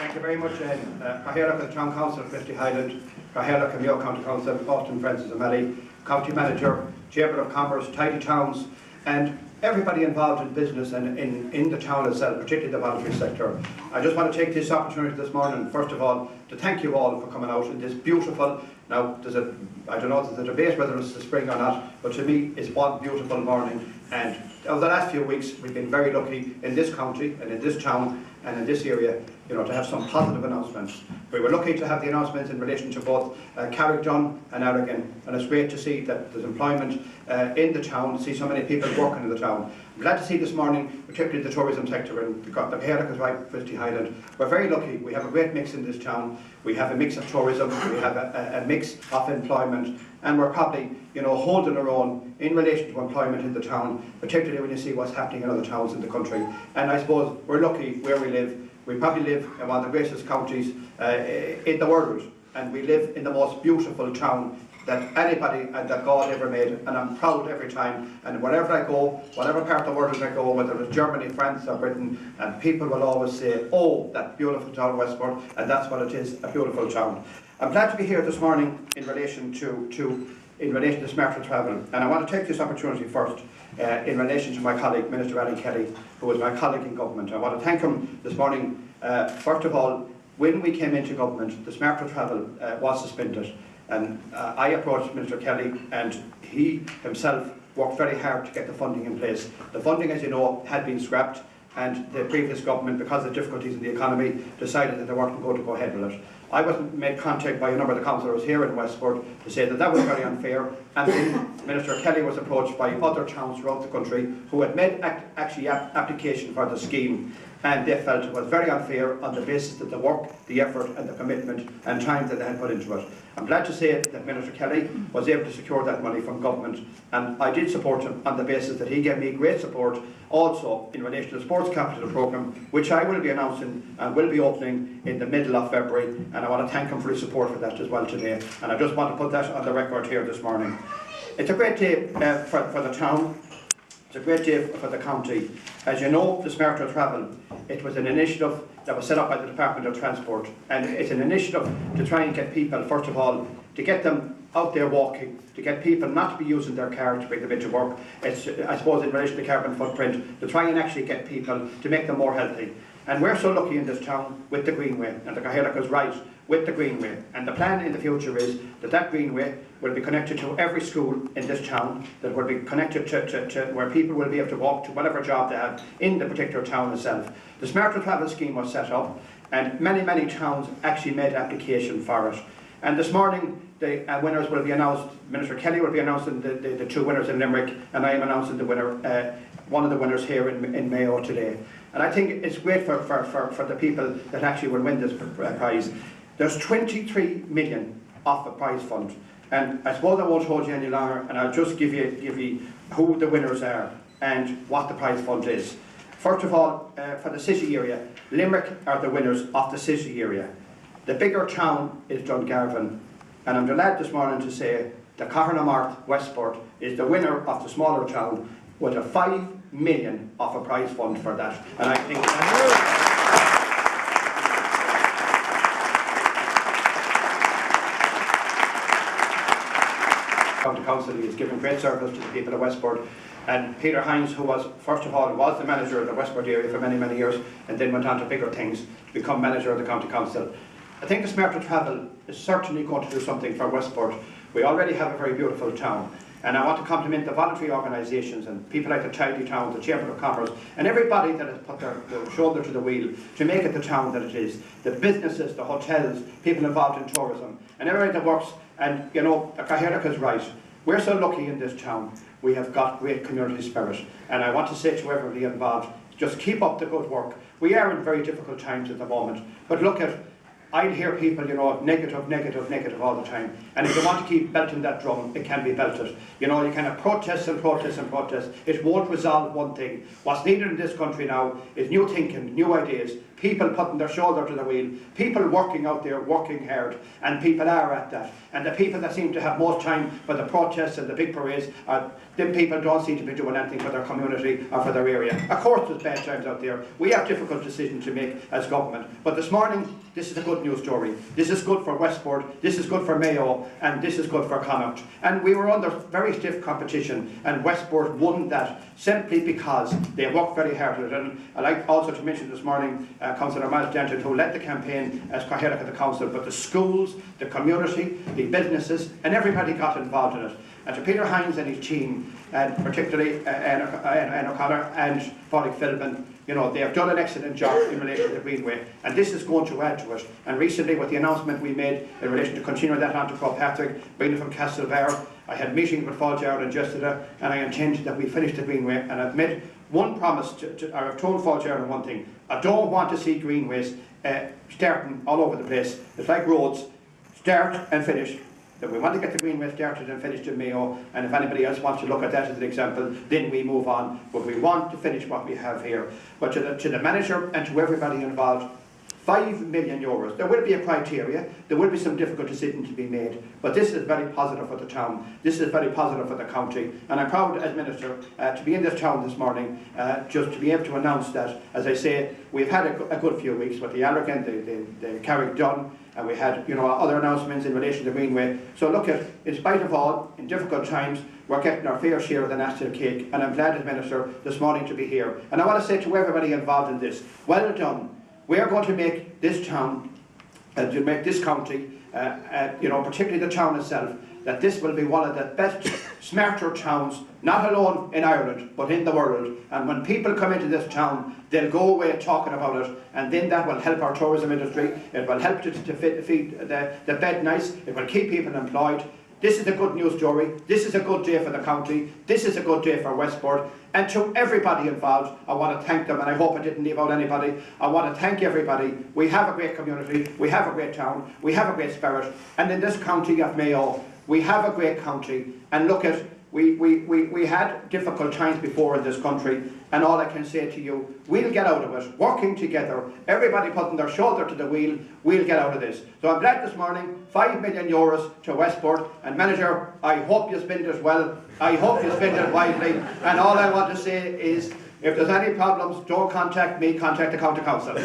Thank you very much, Cathaoirleach of the Town Council of Christy Highland, Cathaoirleach of Mayo County Council, Austin Francis O'Malley, County Manager, Chamber of Commerce, Tidy Towns, and everybody involved in business and in the town itself, particularly the voluntary sector. I just want to take this opportunity this morning, first of all, to thank you all for coming out in this beautiful, now I don't know if there's a debate whether it's the spring or not, but to me it's one beautiful morning, and over the last few weeks we've been very lucky in this county and in this town and in this area, to have some positive announcements. We were lucky to have the announcements in relation to both Carrickdon and Aragon, and it's great to see that there's employment in the town, see so many people working in the town. I'm glad to see this morning, particularly the tourism sector, and because the Cathaoirleach is right, Christy Highland. We're very lucky, we have a great mix in this town. We have a mix of tourism, we have a mix of employment, and we're probably holding our own in relation to employment in the town, particularly when you see what's happening in other towns in the country. And I suppose we're lucky where we live. We probably live in one of the greatest counties in the world, and we live in the most beautiful town that anybody and that God ever made, and I'm proud every time. And wherever I go, whatever part of the world I go, whether it's Germany, France or Britain, and people will always say, oh, that beautiful town Westport, and that's what it is, a beautiful town. I'm glad to be here this morning in relation to smarter travel, and I want to take this opportunity first in relation to my colleague, Minister Alan Kelly, who is my colleague in government. I want to thank him this morning. First of all, when we came into government, the smarter travel was suspended, and I approached Minister Kelly, and he himself worked very hard to get the funding in place. The funding, as you know, had been scrapped, and the previous government, because of difficulties in the economy, decided that they weren't going to go ahead with it. I was made contact by a number of the councillors here in Westport to say that that was very unfair, and then Minister Kelly was approached by other towns throughout the country who had made application for the scheme, and they felt it was very unfair on the basis of the work, the effort and the commitment and time that they had put into it. I'm glad to say that Minister Kelly was able to secure that money from government, and I did support him on the basis that he gave me great support also in relation to the Sports Capital Programme, which I will be announcing and will be opening in the middle of February, and I want to thank him for his support for that as well today, and I just want to put that on the record here this morning. It's a great day for the town. It's a great day for the county. As you know, the Smarter Travel, it was an initiative that was set up by the Department of Transport, and it's an initiative to try and get people, first of all, to get them out there walking, to get people not to be using their car to bring them into work. It's, I suppose, in relation to carbon footprint, to try and actually get people to make them more healthy. And we're so lucky in this town with the Greenway, and the Cathaoirleach is right, with the Greenway. And the plan in the future is that that Greenway will be connected to every school in this town, that will be connected to where people will be able to walk to whatever job they have in the particular town itself. The Smarter Travel scheme was set up, and many towns actually made application for it. And this morning the winners will be announced. Minister Kelly will be announcing the two winners in Limerick, and I am announcing the winner, one of the winners here in Mayo today. And I think it's great for the people that actually will win this prize. There's 23 million off the prize fund, and I suppose I won't hold you any longer, and I'll just give you who the winners are and what the prize fund is. First of all, for the city area, Limerick are the winners of the city area. The bigger town is Dungarvan, and I'm delighted this morning to say that Knockranney Westport is the winner of the smaller town with a 5 million of a prize fund for that. And I think County Council is giving great service to the people of Westport. And Peter Hines, who was, first of all, was the manager of the Westport area for many years, and then went on to bigger things to become manager of the County Council. I think the Smarter Travel is certainly going to do something for Westport. We already have a very beautiful town, and I want to compliment the voluntary organisations and people like the Tidy Towns, the Chamber of Commerce, and everybody that has put their shoulder to the wheel to make it the town that it is. The businesses, the hotels, people involved in tourism, and everybody that works. And the Cathaoirleach is right. We're so lucky in this town. We have got great community spirit, and I want to say to everybody involved, just keep up the good work. We are in very difficult times at the moment, but look at, I hear people, negative all the time. And if you want to keep belting that drum, it can be belted. You kind of protest and protest and protest. It won't resolve one thing. What's needed in this country now is new thinking, new ideas, people putting their shoulder to the wheel, people working out there, working hard, and people are at that. And the people that seem to have most time for the protests and the big parades, them people don't seem to be doing anything for their community or for their area. Of course there's bad times out there. We have difficult decisions to make as government. But this morning, this is a good news story. This is good for Westport, this is good for Mayo, and this is good for Connacht. And we were under very stiff competition, and Westport won that simply because they worked very hard at it. And I'd like also to mention this morning Councillor Miles Denton, who led the campaign as Cathaoirleach of the council, but the schools, the community, the businesses, and everybody got involved in it. And to Peter Hines and his team, and particularly Anne O'Connor and Padraig Philbin, you know, they have done an excellent job in relation to the Greenway, and this is going to add to it. And recently, with the announcement we made in relation to continuing that on to Croagh Patrick, bringing it from Castlebar, I had meetings with Fáilte and yesterday, and I intend that we finish the Greenway. And I've made one promise I've told Fáilte one thing: I don't want to see Greenways starting all over the place. It's like roads, start and finish. That we want to get the Greenway started and finished in Mayo, and if anybody else wants to look at that as an example, then we move on. But we want to finish what we have here. But to the manager and to everybody involved, €5 million. There will be a criteria, there will be some difficult decisions to be made, but this is very positive for the town, this is very positive for the county, and I'm proud as Minister to be in this town this morning, just to be able to announce that, as I say, we've had a good few weeks with the Allergan, the Carrick done, and we had, you know, other announcements in relation to the Greenway. So look at, in spite of all, in difficult times, we're getting our fair share of the national cake, and I'm glad as Minister this morning to be here. And I want to say to everybody involved in this, well done. We are going to make this town, to make this county, you know, particularly the town itself, that this will be one of the best, smarter towns, not alone in Ireland, but in the world. And when people come into this town, they'll go away talking about it, and then that will help our tourism industry, it will help to feed the bed nice, it will keep people employed. This is a good news story, this is a good day for the county, this is a good day for Westport, and to everybody involved, I want to thank them, and I hope I didn't leave out anybody. I want to thank everybody. We have a great community, we have a great town, we have a great spirit, and in this county of Mayo, we have a great county, and look at, we had difficult times before in this country, and all I can say to you, we'll get out of it, working together, everybody putting their shoulder to the wheel, we'll get out of this. So I'm glad this morning, €5 million to Westport, and Manager, I hope you spend it well, I hope you spend it wisely, and all I want to say is, if there's any problems, don't contact me, contact the County Council.